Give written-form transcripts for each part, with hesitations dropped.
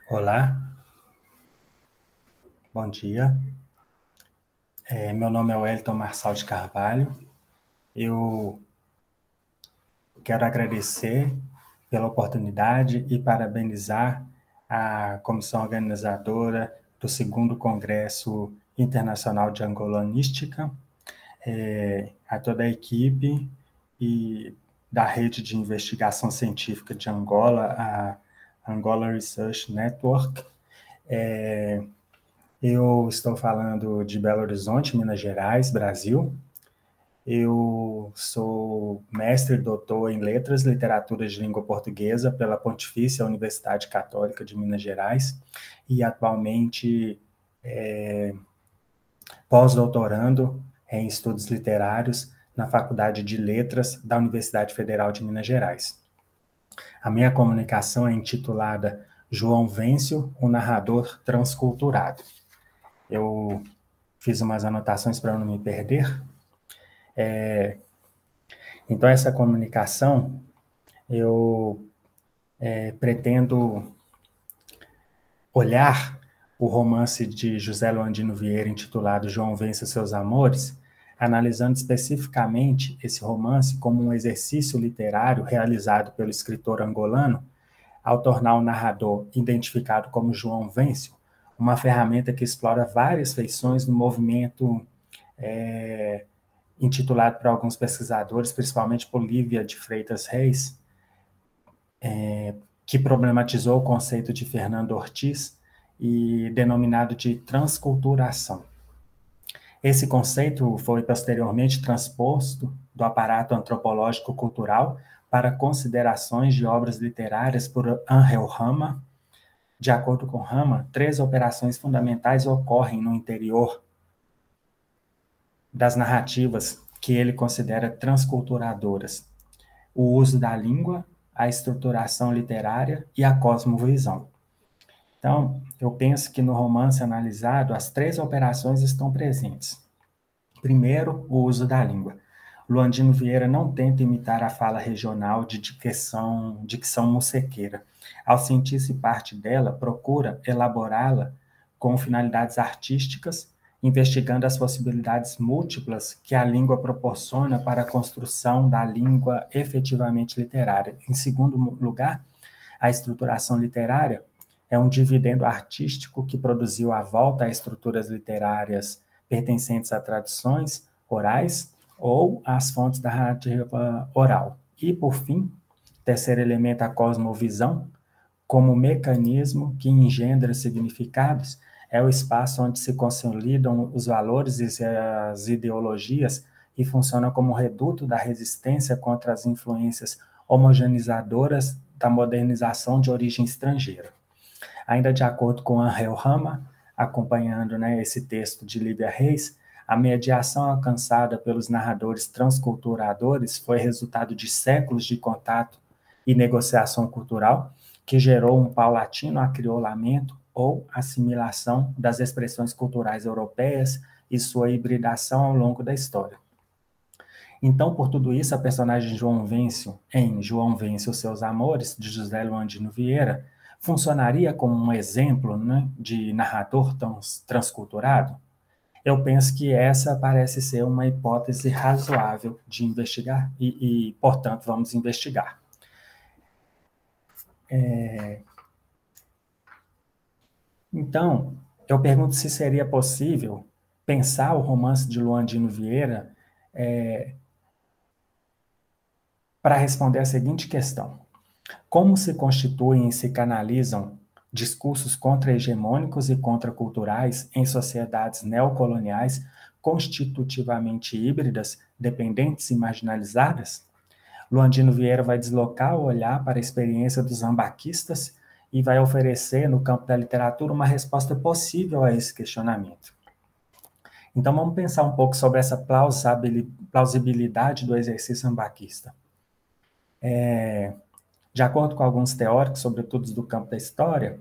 Olá, bom dia. Meu nome é Wellington Marçal de Carvalho. Eu quero agradecer pela oportunidade e parabenizar a comissão organizadora do segundo Congresso Internacional de Angolanística, a toda a equipe e da Rede de Investigação Científica de Angola, a Angola Research Network. Eu estou falando de Belo Horizonte, Minas Gerais, Brasil. Eu sou mestre e doutor em Letras e Literaturas de Língua Portuguesa pela Pontifícia Universidade Católica de Minas Gerais e atualmente pós-doutorando em estudos literários na Faculdade de Letras da Universidade Federal de Minas Gerais. A minha comunicação é intitulada João Vêncio, o narrador transculturado. Eu fiz umas anotações para não me perder. Então, essa comunicação, eu pretendo olhar o romance de José Loandino Vieira, intitulado João Vence os Seus Amores, analisando especificamente esse romance como um exercício literário realizado pelo escritor angolano, ao tornar o narrador identificado como João Vêncio, uma ferramenta que explora várias feições do movimento intitulado por alguns pesquisadores, principalmente por Lívia de Freitas Reis, que problematizou o conceito de Fernando Ortiz e denominado de transculturação. Esse conceito foi posteriormente transposto do aparato antropológico-cultural para considerações de obras literárias por Angel Rama. De acordo com Rama, 3 operações fundamentais ocorrem no interior das narrativas que ele considera transculturadoras: o uso da língua, a estruturação literária e a cosmovisão. Então, eu penso que no romance analisado, as 3 operações estão presentes. Primeiro, o uso da língua. Loandino Vieira não tenta imitar a fala regional de dicção mussequeira. Ao sentir-se parte dela, procura elaborá-la com finalidades artísticas, investigando as possibilidades múltiplas que a língua proporciona para a construção da língua efetivamente literária. Em segundo lugar, a estruturação literária é um dividendo artístico que produziu a volta a estruturas literárias pertencentes a tradições orais ou às fontes da narrativa oral. E, por fim, terceiro elemento, a cosmovisão, como mecanismo que engendra significados, é o espaço onde se consolidam os valores e as ideologias e funciona como reduto da resistência contra as influências homogeneizadoras da modernização de origem estrangeira. Ainda de acordo com Angel Rama, acompanhando esse texto de Líbia Reis, a mediação alcançada pelos narradores transculturadores foi resultado de séculos de contato e negociação cultural que gerou um paulatino acriolamento ou assimilação das expressões culturais europeias e sua hibridação ao longo da história. Então, por tudo isso, a personagem João Vêncio, em João Vêncio os Seus Amores, de José Loandino Vieira, funcionaria como um exemplo de narrador transculturado? Eu penso que essa parece ser uma hipótese razoável de investigar portanto, vamos investigar. Então, eu pergunto se seria possível pensar o romance de Loandino Vieira para responder a seguinte questão: como se constituem e se canalizam discursos contra-hegemônicos e contraculturais em sociedades neocoloniais constitutivamente híbridas, dependentes e marginalizadas? Loandino Vieira vai deslocar o olhar para a experiência dos ambaquistas e vai oferecer, no campo da literatura, uma resposta possível a esse questionamento. Então, vamos pensar um pouco sobre essa plausibilidade do exercício ambaquista. De acordo com alguns teóricos, sobretudo do campo da história,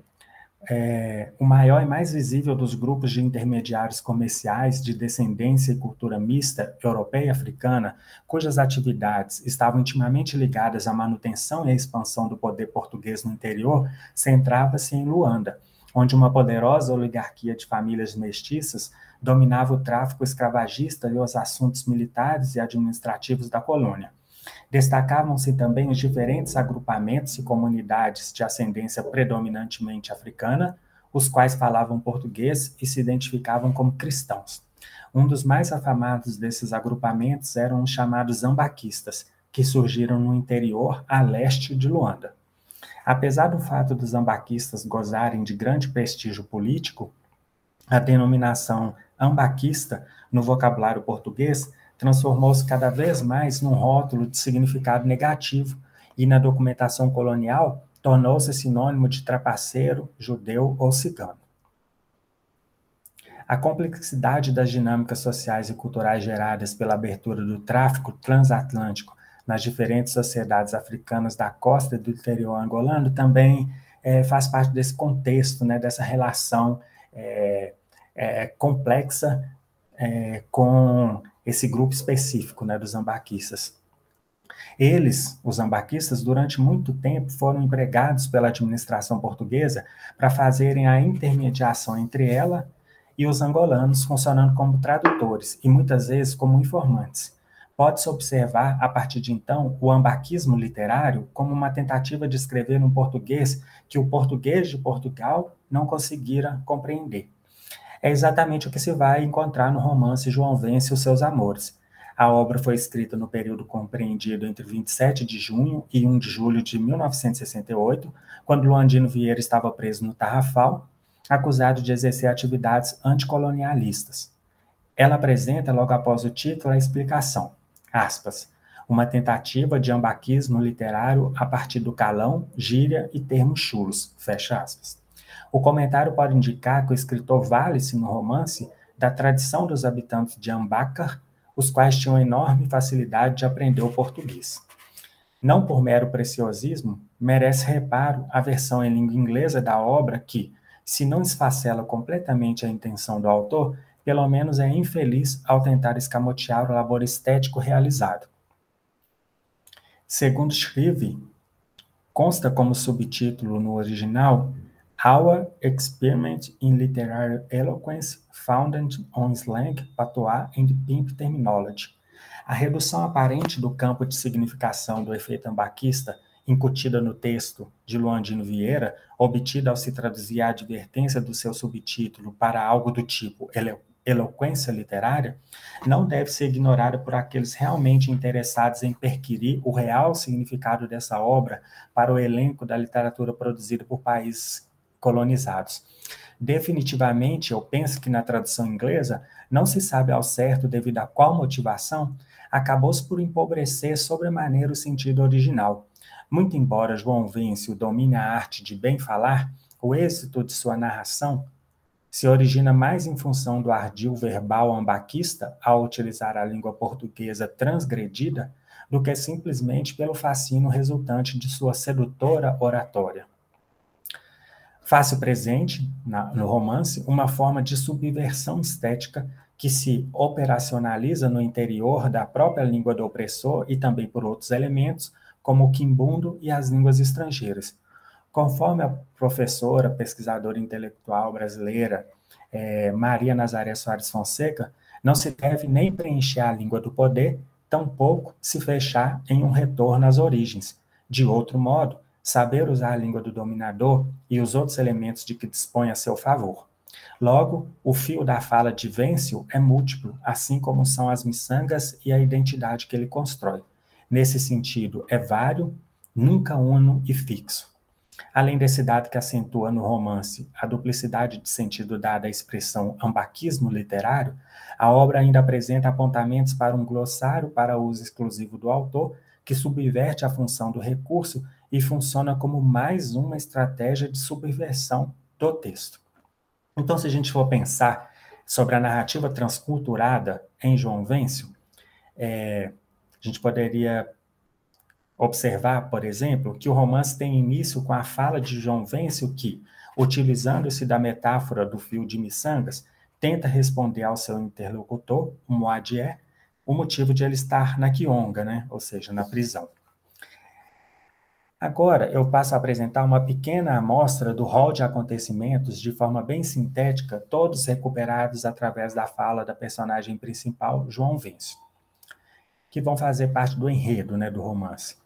o maior e mais visível dos grupos de intermediários comerciais de descendência e cultura mista europeia e africana, cujas atividades estavam intimamente ligadas à manutenção e à expansão do poder português no interior, centrava-se em Luanda, onde uma poderosa oligarquia de famílias mestiças dominava o tráfico escravagista e os assuntos militares e administrativos da colônia. Destacavam-se também os diferentes agrupamentos e comunidades de ascendência predominantemente africana, os quais falavam português e se identificavam como cristãos. Um dos mais afamados desses agrupamentos eram os chamados zambaquistas, que surgiram no interior a leste de Luanda. Apesar do fato dos zambaquistas gozarem de grande prestígio político, a denominação ambaquista, no vocabulário português, transformou-se cada vez mais num rótulo de significado negativo e, na documentação colonial, tornou-se sinônimo de trapaceiro, judeu ou cigano. A complexidade das dinâmicas sociais e culturais geradas pela abertura do tráfico transatlântico nas diferentes sociedades africanas da costa e do interior angolano também faz parte desse contexto, né, dessa relação complexa com esse grupo específico, né, dos zambaquistas. Eles, os zambaquistas, durante muito tempo foram empregados pela administração portuguesa para fazerem a intermediação entre ela e os angolanos, funcionando como tradutores e muitas vezes como informantes. Pode-se observar, a partir de então, o ambaquismo literário como uma tentativa de escrever um português que o português de Portugal não conseguira compreender. É exatamente o que se vai encontrar no romance João Vence e os Seus Amores. A obra foi escrita no período compreendido entre 27 de junho e 1 de julho de 1968, quando Luandino Vieira estava preso no Tarrafal, acusado de exercer atividades anticolonialistas. Ela apresenta, logo após o título, a explicação, aspas, uma tentativa de ambaquismo literário a partir do calão, gíria e termos chulos, fecha aspas. O comentário pode indicar que o escritor vale-se no romance da tradição dos habitantes de Ambacar, os quais tinham enorme facilidade de aprender o português. Não por mero preciosismo, merece reparo a versão em língua inglesa da obra que, se não esfacela completamente a intenção do autor, pelo menos é infeliz ao tentar escamotear o labor estético realizado. Segundo Scrive, consta como subtítulo no original Our Experiment in Literary Eloquence Founded on Slang, Patois and Pimp Terminology. A redução aparente do campo de significação do efeito ambaquista, incutida no texto de Luandino Vieira, obtida ao se traduzir a advertência do seu subtítulo para algo do tipo eloquência literária, não deve ser ignorada por aqueles realmente interessados em perquirir o real significado dessa obra para o elenco da literatura produzida por países colonizados. Definitivamente, eu penso que na tradução inglesa, não se sabe ao certo devido a qual motivação, acabou-se por empobrecer sobremaneira o sentido original. Muito embora João Vence domine a arte de bem falar, o êxito de sua narração se origina mais em função do ardil verbal ambaquista ao utilizar a língua portuguesa transgredida do que simplesmente pelo fascínio resultante de sua sedutora oratória. Faz-se presente, no romance, uma forma de subversão estética que se operacionaliza no interior da própria língua do opressor e também por outros elementos, como o quimbundo e as línguas estrangeiras. Conforme a professora, pesquisadora intelectual brasileira Maria Nazaré Soares Fonseca, não se deve nem preencher a língua do poder, tampouco se fechar em um retorno às origens. De outro modo, saber usar a língua do dominador e os outros elementos de que dispõe a seu favor. Logo, o fio da fala de Vêncio é múltiplo, assim como são as miçangas e a identidade que ele constrói. Nesse sentido, é vário, nunca uno e fixo. Além desse dado que acentua no romance a duplicidade de sentido dada à expressão ambaquismo literário, a obra ainda apresenta apontamentos para um glossário para uso exclusivo do autor, que subverte a função do recurso e funciona como mais uma estratégia de subversão do texto. Então, se a gente for pensar sobre a narrativa transculturada em João Vêncio, a gente poderia observar, por exemplo, que o romance tem início com a fala de João Vêncio que utilizando-se da metáfora do fio de miçangas, tenta responder ao seu interlocutor, o Moadié, o motivo de ele estar na quionga, né? Ou seja, na prisão. Agora, eu passo a apresentar uma pequena amostra do rol de acontecimentos de forma bem sintética, todos recuperados através da fala da personagem principal, João Vencio, que vão fazer parte do enredo, né, do romance.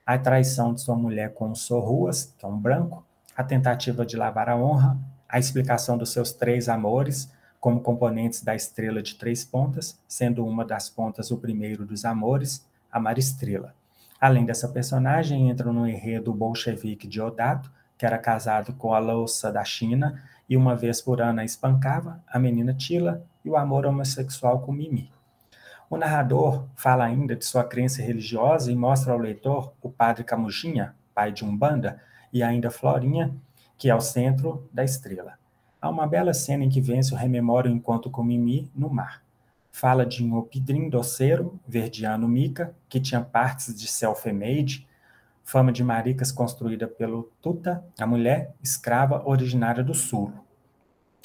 A traição de sua mulher com o Sorruas, que é um branco, a tentativa de lavar a honra, a explicação dos seus 3 amores, como componentes da estrela de 3 pontas, sendo uma das pontas o primeiro dos amores, a Maristrela. Além dessa personagem, entra no enredo o bolchevique Diodato, que era casado com a louça da China e uma vez por ano a espancava, a menina Tila, e o amor homossexual com Mimi. O narrador fala ainda de sua crença religiosa e mostra ao leitor o padre Camuchinha, pai de Umbanda, e ainda Florinha, que é o centro da estrela. Há uma bela cena em que Vencio rememora o encontro com Mimi no mar. Fala de um opidrim doceiro, verdiano mica, que tinha partes de self-made, fama de maricas construída pelo Tuta, a mulher escrava originária do sul.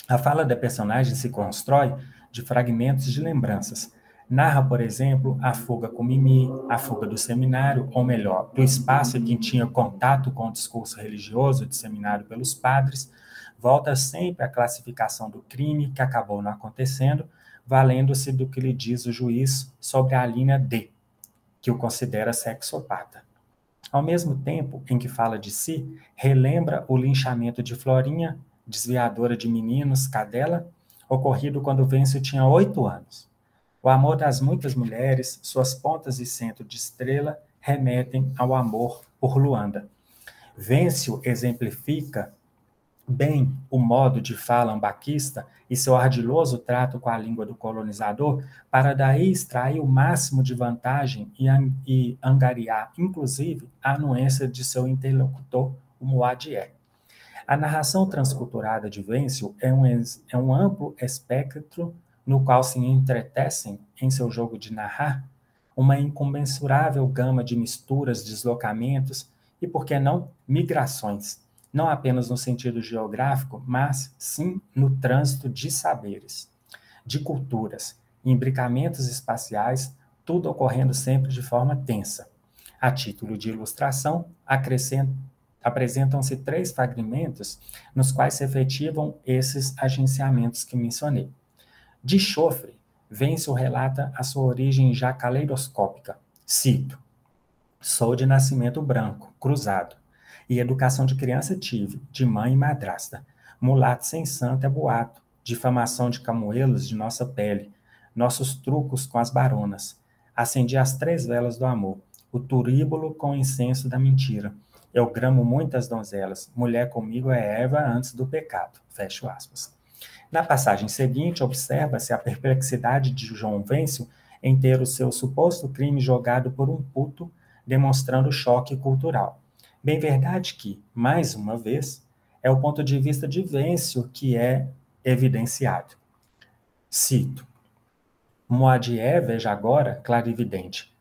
A fala da personagem se constrói de fragmentos de lembranças. Narra, por exemplo, a fuga com Mimi, a fuga do seminário, ou melhor, do espaço em que tinha contato com o discurso religioso disseminado pelos padres, volta sempre à classificação do crime que acabou não acontecendo, valendo-se do que lhe diz o juiz sobre a linha D, que o considera sexopata. Ao mesmo tempo em que fala de si, relembra o linchamento de Florinha, desviadora de meninos, cadela, ocorrido quando Vencio tinha 8 anos. O amor das muitas mulheres, suas pontas e centro de estrela, remetem ao amor por Luanda. Vencio exemplifica bem o modo de fala ambaquista e seu ardiloso trato com a língua do colonizador para daí extrair o máximo de vantagem e angariar, inclusive, a anuência de seu interlocutor, o Moadié. A narração transculturada de Vencio é um amplo espectro no qual se entretecem, em seu jogo de narrar, uma incomensurável gama de misturas, deslocamentos e, por que não, migrações, não apenas no sentido geográfico, mas sim no trânsito de saberes, de culturas, imbricamentos espaciais, tudo ocorrendo sempre de forma tensa. A título de ilustração, apresentam-se 3 fragmentos nos quais se efetivam esses agenciamentos que mencionei. De Chofre, Vencio relata a sua origem já caleidoscópica. Cito: sou de nascimento branco, cruzado, e educação de criança tive, de mãe e madrasta. Mulato sem santo é boato, difamação de camoelos de nossa pele, nossos trucos com as baronas. Acendi as 3 velas do amor, o turíbulo com o incenso da mentira. Eu gramo muitas donzelas, mulher comigo é Eva antes do pecado. Fecho aspas. Na passagem seguinte, observa-se a perplexidade de João Vencio em ter o seu suposto crime jogado por um puto, demonstrando choque cultural. Bem verdade que, mais uma vez, é o ponto de vista de Vencio que é evidenciado. Cito: Moadié, veja agora, clarividente.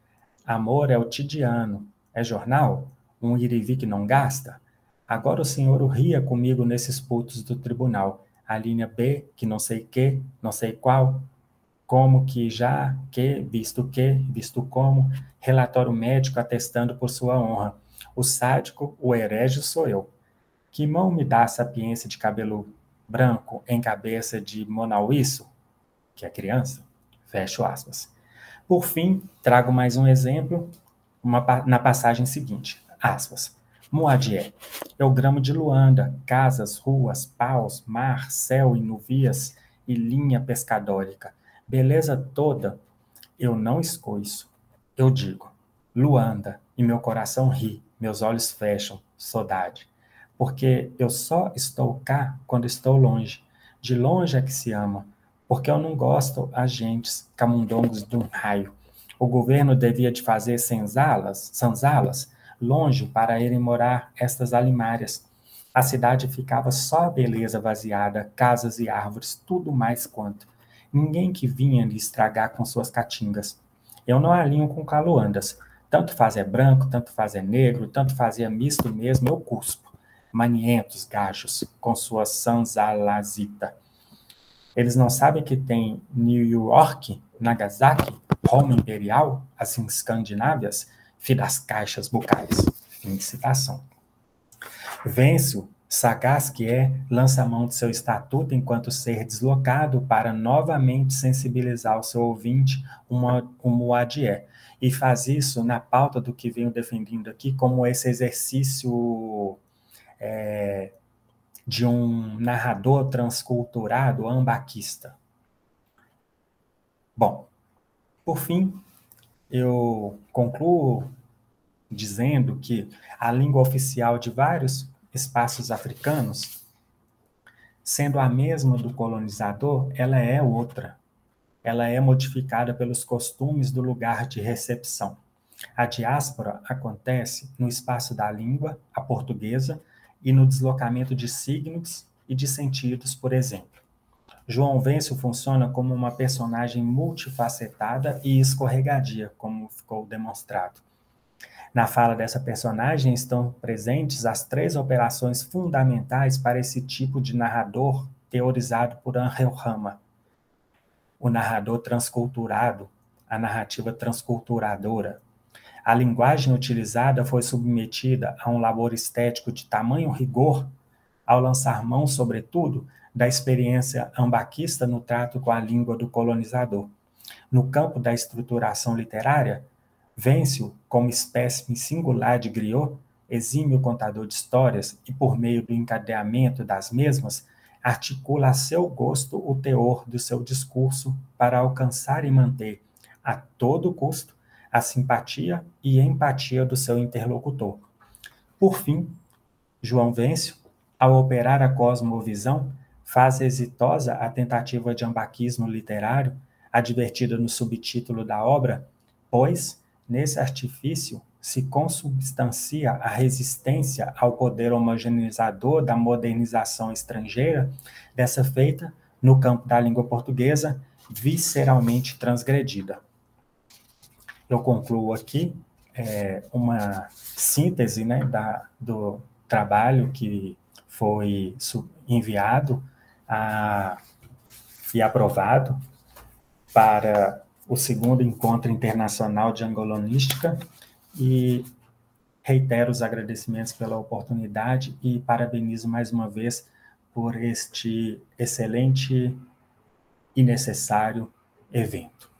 Amor é o tidiano, é jornal? Um irivi que não gasta? Agora o senhor ria comigo nesses putos do tribunal. A linha B, que não sei qual, como que já, que, visto como, relatório médico atestando por sua honra. O sádico, o herege sou eu. Que mão me dá a sapiência de cabelo branco em cabeça de Monauíço, que é criança? Fecho aspas. Por fim, trago mais um exemplo na passagem seguinte, aspas. Moadié, eu gramo de Luanda, casas, ruas, paus, mar, céu e nuvias e linha pescadórica. Beleza toda, eu não escoiço. Eu digo, Luanda, e meu coração ri, meus olhos fecham, saudade. Porque eu só estou cá quando estou longe. De longe é que se ama. Porque eu não gosto agentes camundongos de um raio. O governo devia de fazer sanzalas, longe para irem morar estas alimárias. A cidade ficava só a beleza vaziada, casas e árvores, tudo mais quanto. Ninguém que vinha lhe estragar com suas caatingas. Eu não alinho com caloandas. Tanto faz é branco, tanto faz é negro, tanto faz é misto mesmo, eu cuspo. manientos, gajos, com sua sansalazita. Eles não sabem que tem New York, Nagasaki, Roma Imperial, as Escandinávias, fim das caixas bucais. Fim de citação. Vence-o, sagaz que é, lança a mão de seu estatuto enquanto ser deslocado para novamente sensibilizar o seu ouvinte como adie. E faz isso na pauta do que venho defendendo aqui como esse exercício de um narrador transculturado ambaquista. Bom, por fim, eu concluo dizendo que a língua oficial de vários espaços africanos, sendo a mesma do colonizador, ela é outra. Ela é modificada pelos costumes do lugar de recepção. A diáspora acontece no espaço da língua, a portuguesa, e no deslocamento de signos e de sentidos, por exemplo. João Vêncio funciona como uma personagem multifacetada e escorregadia, como ficou demonstrado. Na fala dessa personagem estão presentes as 3 operações fundamentais para esse tipo de narrador teorizado por Angel Rama. O narrador transculturado, a narrativa transculturadora. A linguagem utilizada foi submetida a um labor estético de tamanho rigor, ao lançar mão, sobretudo, da experiência ambaquista no trato com a língua do colonizador. No campo da estruturação literária, Vêncio, como espécime singular de griot, exímio contador de histórias e, por meio do encadeamento das mesmas, articula a seu gosto o teor do seu discurso para alcançar e manter, a todo custo, a simpatia e empatia do seu interlocutor. Por fim, João Vêncio, ao operar a cosmovisão, faz exitosa a tentativa de ambaquismo literário, advertida no subtítulo da obra, pois, nesse artifício, se consubstancia a resistência ao poder homogeneizador da modernização estrangeira, dessa feita, no campo da língua portuguesa, visceralmente transgredida. Eu concluo aqui uma síntese, né, do trabalho que foi enviado e aprovado para o 2º Encontro Internacional de Angolonística, e reitero os agradecimentos pela oportunidade e parabenizo mais uma vez por este excelente e necessário evento.